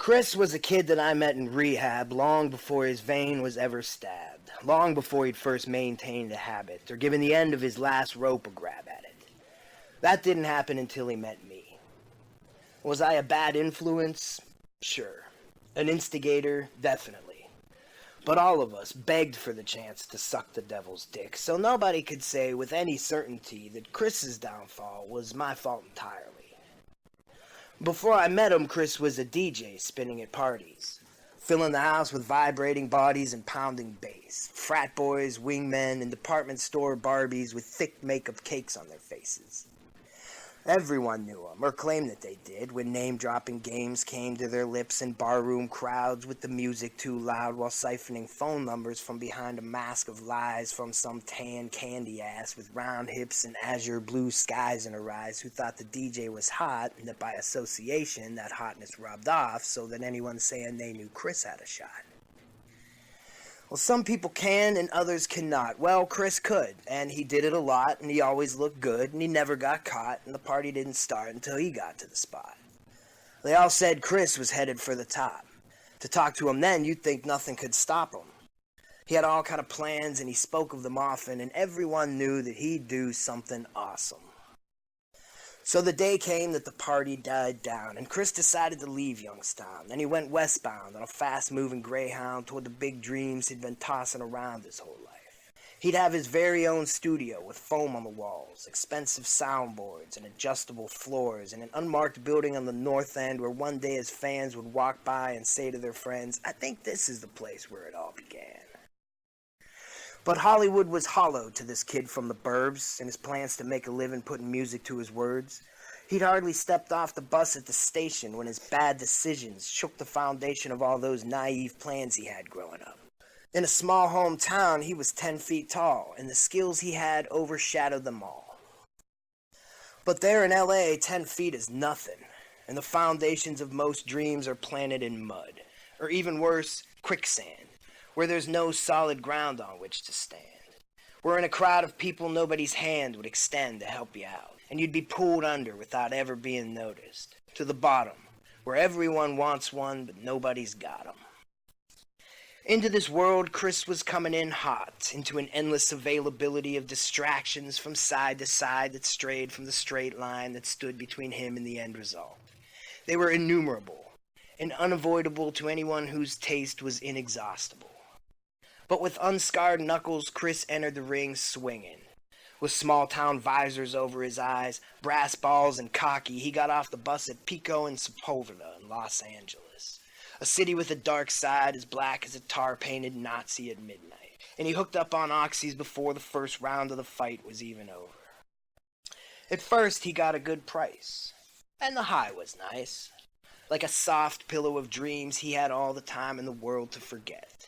Chris was a kid that I met in rehab long before his vein was ever stabbed, long before he'd first maintained a habit or given the end of his last rope a grab at it. That didn't happen until he met me. Was I a bad influence? Sure. An instigator? Definitely. But all of us begged for the chance to suck the devil's dick, so nobody could say with any certainty that Chris's downfall was my fault entirely. Before I met him, Chris was a DJ spinning at parties, filling the house with vibrating bodies and pounding bass, frat boys, wingmen, and department store Barbies with thick makeup cakes on their faces. Everyone knew him, or claimed that they did, when name-dropping games came to their lips in barroom crowds with the music too loud while siphoning phone numbers from behind a mask of lies from some tan candy ass with round hips and azure blue skies in her eyes who thought the DJ was hot and that by association that hotness rubbed off so that anyone saying they knew Chris had a shot. Well, some people can and others cannot. Well, Chris could, and he did it a lot, and he always looked good, and he never got caught, and the party didn't start until he got to the spot. They all said Chris was headed for the top. To talk to him then, you'd think nothing could stop him. He had all kind of plans, and he spoke of them often, and everyone knew that he'd do something awesome. So the day came that the party died down, and Chris decided to leave Youngstown. Then he went westbound on a fast-moving Greyhound toward the big dreams he'd been tossing around his whole life. He'd have his very own studio with foam on the walls, expensive soundboards, and adjustable floors, and an unmarked building on the north end where one day his fans would walk by and say to their friends, "I think this is the place where it all began." But Hollywood was hollow to this kid from the burbs and his plans to make a living putting music to his words. He'd hardly stepped off the bus at the station when his bad decisions shook the foundation of all those naive plans he had growing up. In a small hometown, he was 10 feet tall, and the skills he had overshadowed them all. But there in L.A., 10 feet is nothing, and the foundations of most dreams are planted in mud, or even worse, quicksand, where there's no solid ground on which to stand. Where in a crowd of people nobody's hand would extend to help you out, and you'd be pulled under without ever being noticed, to the bottom, where everyone wants one but nobody's got 'em. Into this world, Chris was coming in hot, into an endless availability of distractions from side to side that strayed from the straight line that stood between him and the end result. They were innumerable, and unavoidable to anyone whose taste was inexhaustible. But with unscarred knuckles, Chris entered the ring swinging. With small-town visors over his eyes, brass balls and cocky, he got off the bus at Pico and Sepulveda in Los Angeles, a city with a dark side as black as a tar-painted Nazi at midnight, and he hooked up on oxys before the first round of the fight was even over. At first, he got a good price, and the high was nice. Like a soft pillow of dreams, he had all the time in the world to forget.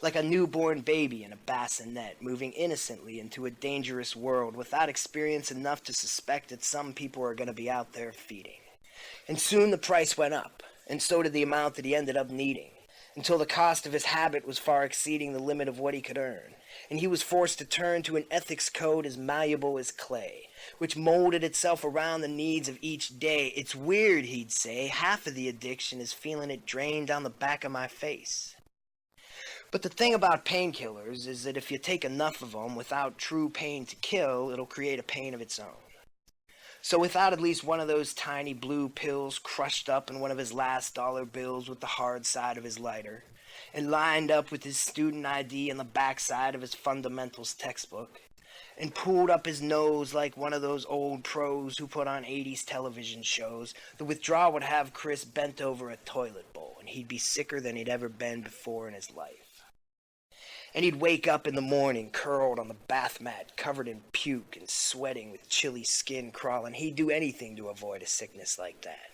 Like a newborn baby in a bassinet, moving innocently into a dangerous world without experience enough to suspect that some people are going to be out there feeding. And soon the price went up, and so did the amount that he ended up needing, until the cost of his habit was far exceeding the limit of what he could earn, and he was forced to turn to an ethics code as malleable as clay, which molded itself around the needs of each day. It's weird, he'd say, half of the addiction is feeling it drain down the back of my face. But the thing about painkillers is that if you take enough of them without true pain to kill, it'll create a pain of its own. So without at least one of those tiny blue pills crushed up in one of his last dollar bills with the hard side of his lighter, and lined up with his student ID on the backside of his fundamentals textbook, and pulled up his nose like one of those old pros who put on 80s television shows, the withdrawal would have Chris bent over a toilet bowl, and he'd be sicker than he'd ever been before in his life. And he'd wake up in the morning curled on the bath mat, covered in puke and sweating with chilly skin crawling. He'd do anything to avoid a sickness like that,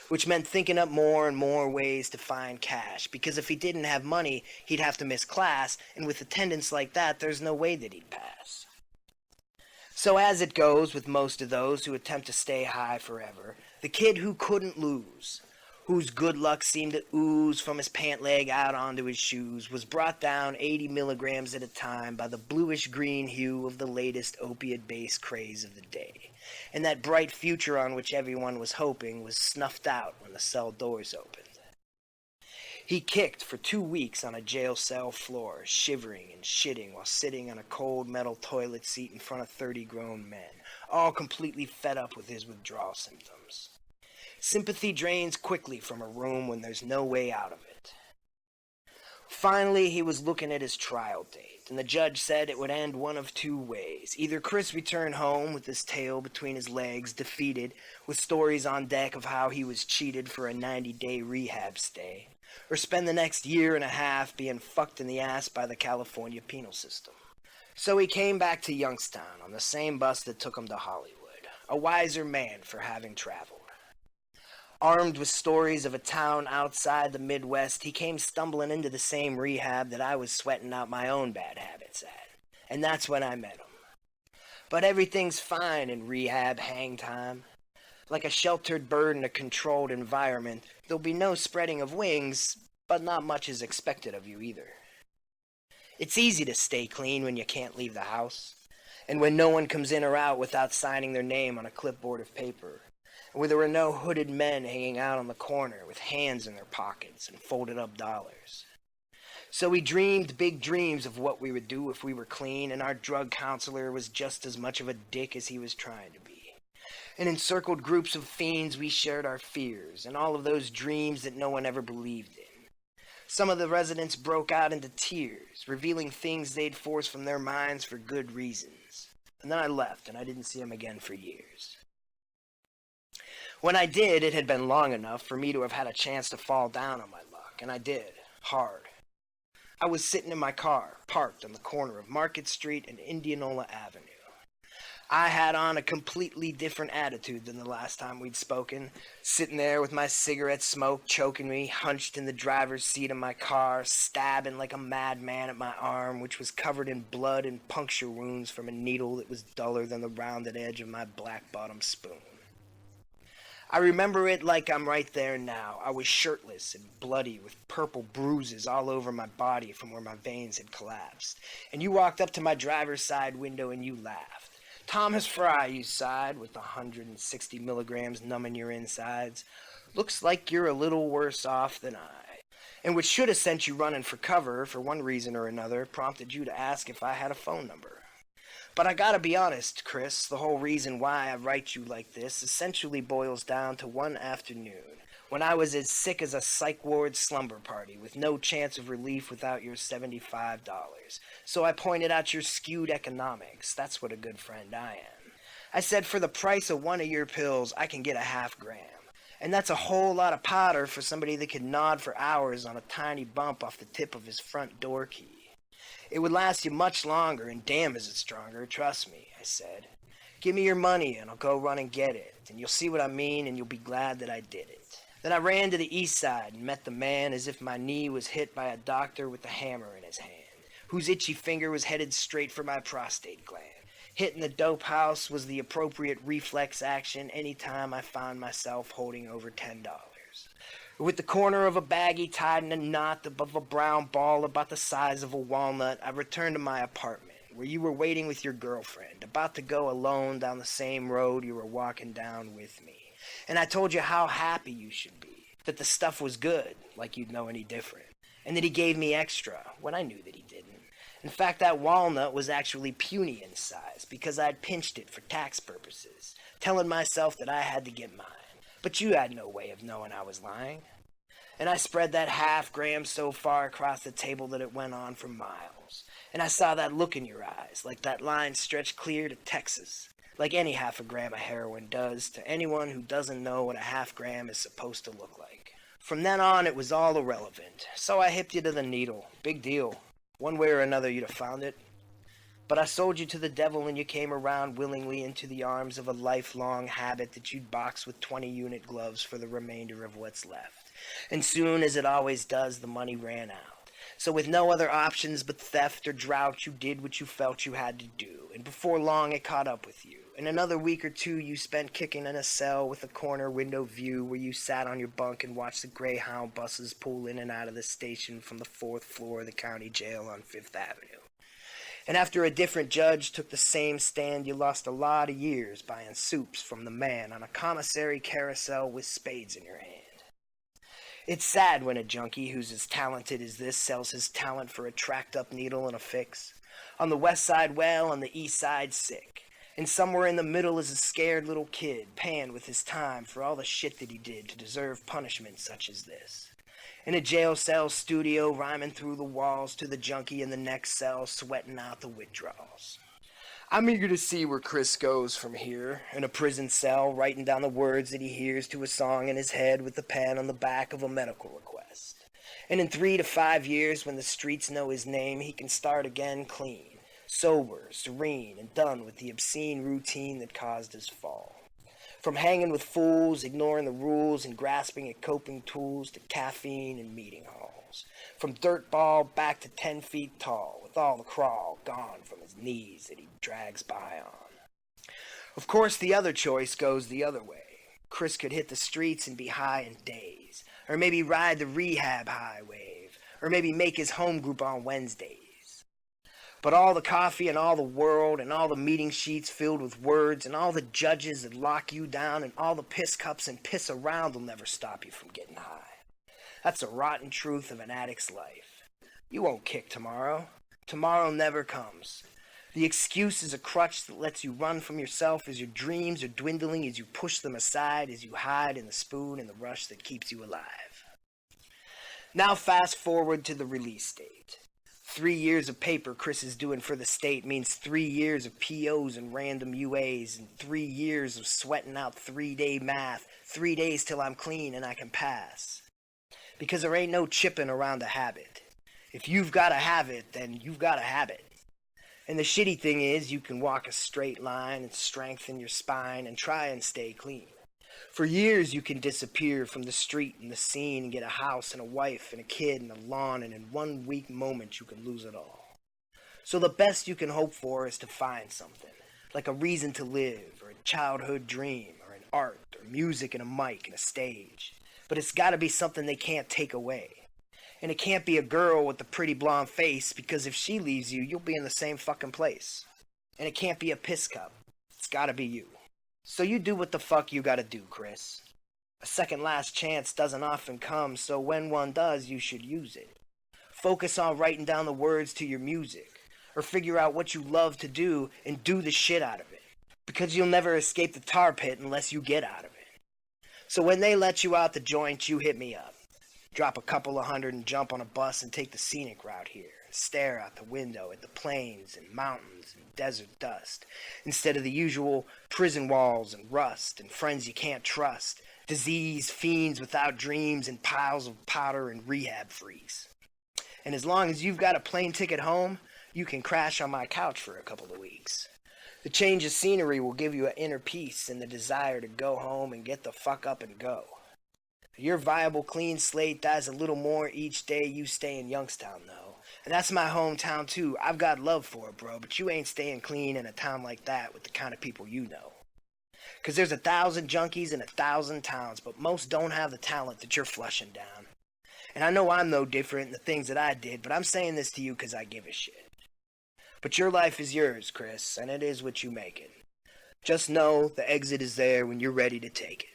which meant thinking up more and more ways to find cash, because if he didn't have money, he'd have to miss class, and with attendance like that, there's no way that he'd pass. So as it goes with most of those who attempt to stay high forever, the kid who couldn't lose, whose good luck seemed to ooze from his pant leg out onto his shoes, was brought down 80 milligrams at a time by the bluish-green hue of the latest opiate-based craze of the day, and that bright future on which everyone was hoping was snuffed out when the cell doors opened. He kicked for 2 weeks on a jail cell floor, shivering and shitting while sitting on a cold metal toilet seat in front of 30 grown men, all completely fed up with his withdrawal symptoms. Sympathy drains quickly from a room when there's no way out of it. Finally, he was looking at his trial date, and the judge said it would end one of 2 ways. Either Chris returned home with his tail between his legs, defeated, with stories on deck of how he was cheated for a 90-day rehab stay, or spend the next 1.5 years being fucked in the ass by the California penal system. So he came back to Youngstown on the same bus that took him to Hollywood, a wiser man for having traveled. Armed with stories of a town outside the Midwest, he came stumbling into the same rehab that I was sweating out my own bad habits at. And that's when I met him. But everything's fine in rehab hang time. Like a sheltered bird in a controlled environment, there'll be no spreading of wings, but not much is expected of you either. It's easy to stay clean when you can't leave the house, and when no one comes in or out without signing their name on a clipboard of paper, where there were no hooded men hanging out on the corner with hands in their pockets and folded up dollars. So we dreamed big dreams of what we would do if we were clean, and our drug counselor was just as much of a dick as he was trying to be. And in circled groups of fiends we shared our fears, and all of those dreams that no one ever believed in. Some of the residents broke out into tears, revealing things they'd forced from their minds for good reasons. And then I left, and I didn't see them again for years. When I did, it had been long enough for me to have had a chance to fall down on my luck, and I did, hard. I was sitting in my car, parked on the corner of Market Street and Indianola Avenue. I had on a completely different attitude than the last time we'd spoken, sitting there with my cigarette smoke choking me, hunched in the driver's seat of my car, stabbing like a madman at my arm, which was covered in blood and puncture wounds from a needle that was duller than the rounded edge of my black-bottom spoon. I remember it like I'm right there now. I was shirtless and bloody with purple bruises all over my body from where my veins had collapsed. And you walked up to my driver's side window and you laughed. Thomas Fry, you sighed, with 160 milligrams numbing your insides. Looks like you're a little worse off than I. And which should have sent you running for cover for one reason or another, prompted you to ask if I had a phone number. But I gotta be honest, Chris, the whole reason why I write you like this essentially boils down to one afternoon, when I was as sick as a psych ward slumber party, with no chance of relief without your $75. So I pointed out your skewed economics. That's what a good friend I am. I said, for the price of one of your pills, I can get a half gram. And that's a whole lot of powder for somebody that could nod for hours on a tiny bump off the tip of his front door key. It would last you much longer, and damn is it stronger, trust me, I said. Give me your money, and I'll go run and get it, and you'll see what I mean, and you'll be glad that I did it. Then I ran to the east side and met the man as if my knee was hit by a doctor with a hammer in his hand, whose itchy finger was headed straight for my prostate gland. Hitting the dope house was the appropriate reflex action any time I found myself holding over $10. With the corner of a baggie tied in a knot above a brown ball about the size of a walnut, I returned to my apartment, where you were waiting with your girlfriend, about to go alone down the same road you were walking down with me. And I told you how happy you should be, that the stuff was good, like you'd know any different, and that he gave me extra, when I knew that he didn't. In fact, that walnut was actually puny in size, because I'd pinched it for tax purposes, telling myself that I had to get mine. But you had no way of knowing I was lying. And I spread that half gram so far across the table that it went on for miles. And I saw that look in your eyes, like that line stretched clear to Texas, like any half a gram of heroin does to anyone who doesn't know what a half gram is supposed to look like. From then on, it was all irrelevant. So I hipped you to the needle. Big deal. One way or another, you'd have found it. But I sold you to the devil, and you came around willingly into the arms of a lifelong habit that you'd box with 20-unit gloves for the remainder of what's left. And soon, as it always does, the money ran out. So with no other options but theft or drought, you did what you felt you had to do. And before long, it caught up with you. In another week or two, you spent kicking in a cell with a corner window view where you sat on your bunk and watched the Greyhound buses pull in and out of the station from the 4th floor of the county jail on 5th Avenue. And after a different judge took the same stand, you lost a lot of years buying soups from the man on a commissary carousel with spades in your hand. It's sad when a junkie who's as talented as this sells his talent for a tracked-up needle and a fix. On the west side, well, on the east side, sick. And somewhere in the middle is a scared little kid, paying with his time for all the shit that he did to deserve punishment such as this. In a jail cell studio, rhyming through the walls to the junkie in the next cell, sweating out the withdrawals. I'm eager to see where Chris goes from here, in a prison cell, writing down the words that he hears to a song in his head with the pen on the back of a medical request. And in 3 to 5 years, when the streets know his name, he can start again clean, sober, serene, and done with the obscene routine that caused his fall. From hanging with fools, ignoring the rules, and grasping at coping tools to caffeine and meeting halls. From dirtball back to 10 feet tall, with all the crawl gone from his knees that he drags by on. Of course, the other choice goes the other way. Chris could hit the streets and be high in days, or maybe ride the rehab high wave, or maybe make his home group on Wednesdays. But all the coffee and all the world and all the meeting sheets filled with words and all the judges that lock you down and all the piss cups and piss around will never stop you from getting high. That's the rotten truth of an addict's life. You won't kick tomorrow. Tomorrow never comes. The excuse is a crutch that lets you run from yourself as your dreams are dwindling, as you push them aside, as you hide in the spoon and the rush that keeps you alive. Now fast forward to the release date. 3 years of paper Chris is doing for the state means 3 years of POs and random UAs and 3 years of sweating out 3-day math, 3 days till I'm clean and I can pass. Because there ain't no chipping around a habit. If you've got to have it, then you've got to have it. And the shitty thing is you can walk a straight line and strengthen your spine and try and stay clean. For years you can disappear from the street and the scene and get a house and a wife and a kid and a lawn, and in 1 weak moment you can lose it all. So the best you can hope for is to find something, like a reason to live, or a childhood dream, or an art, or music and a mic and a stage. But it's gotta be something they can't take away. And it can't be a girl with a pretty blonde face, because if she leaves you, you'll be in the same fucking place. And it can't be a piss cup. It's gotta be you. So you do what the fuck you gotta do, Chris. A second last chance doesn't often come, so when one does, you should use it. Focus on writing down the words to your music, or figure out what you love to do and do the shit out of it. Because you'll never escape the tar pit unless you get out of it. So when they let you out the joint, you hit me up. Drop a couple of hundred and jump on a bus and take the scenic route here. Stare out the window at the plains and mountains and desert dust, instead of the usual prison walls and rust and friends you can't trust, disease, fiends without dreams, and piles of powder and rehab freaks. And as long as you've got a plane ticket home, you can crash on my couch for a couple of weeks. The change of scenery will give you an inner peace and the desire to go home and get the fuck up and go. Your viable clean slate dies a little more each day you stay in Youngstown, though. And that's my hometown, too. I've got love for it, bro, but you ain't staying clean in a town like that with the kind of people you know. 'Cause there's 1,000 junkies in 1,000 towns, but most don't have the talent that you're flushing down. And I know I'm no different in the things that I did, but I'm saying this to you 'cause I give a shit. But your life is yours, Chris, and it is what you make it. Just know the exit is there when you're ready to take it.